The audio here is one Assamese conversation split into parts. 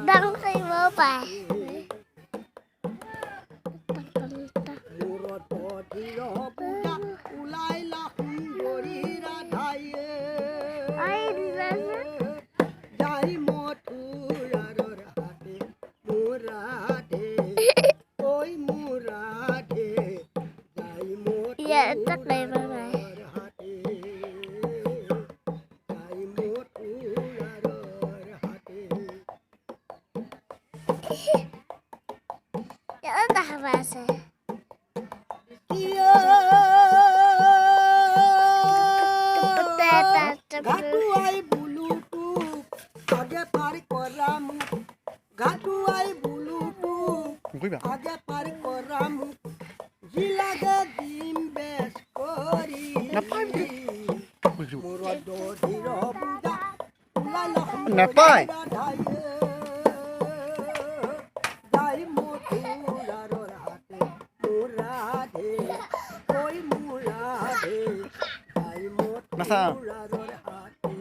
Đang thấy mơ bài. Dạ chắc đây mà này. Ya dah bahasa. घाटू आई बुलूटू आगे पार करामु घाटू आई बुलूटू आगे पार करामु जिलागे दिन बेस करी मोर दोधीर बुदा उलाला নাপায় যাই মথুরার হাতে মুরাদে ওই মুরাদে যাই নাসা মথুরার হাতে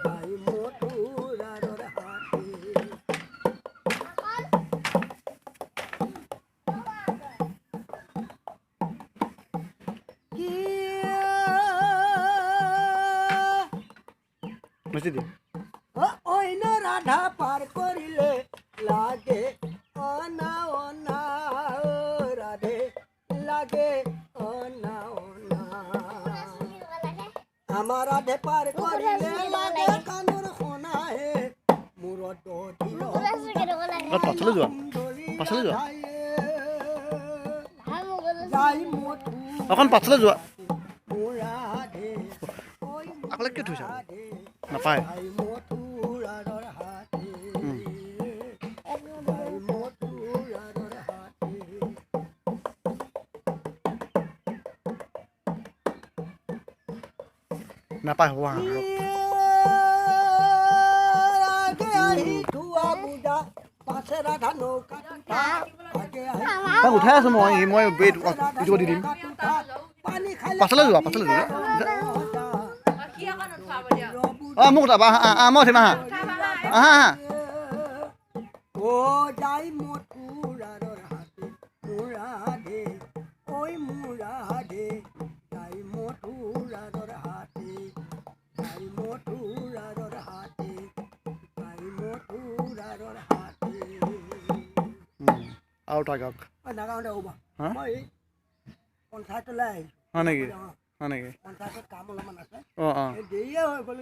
যাই মথুরার হাতে মসজিদে ওইন রাধা পার করিলে লাগে অনা অনা রাধে লাগে অনা অনা আমার রাধে পার করিলে লাগে কানুর সোনা হে মোর দধির পাছলে যোৱা পাছলে যোৱা যাই মথু অকণ পাছলে যোৱা মুৰাধে ওই আকলে কি থৈছা নাপায় যাই মথুৰাৰ হাতে যাই মথুৰাৰ হাতে নাপায় হোৱা আগে আহি ধোৱা বুজা পাছে ৰাধা নৌকা আগে আহি তাক উঠাই আছো মই ইটো দি দিম পানী খালে পাছলে যোৱা অঁ মোক উঠাবা মই উঠিম আহা আহা ও যাই মথুরার হাতে মুরাদে ওই মুরাদে যাই মথুরার হাতে যাই মথুরার হাতে যাই মথুরার হাতে আৰু তাক নাগাওঁতে ওবা হা? মই পঞ্চায়তলৈ আহিছোঁ হয় নেকি হয় নেকি পঞ্চায়তত কাম অলপমান আছে অঁ অঁ দেৰিয়ে হৈ গ'ল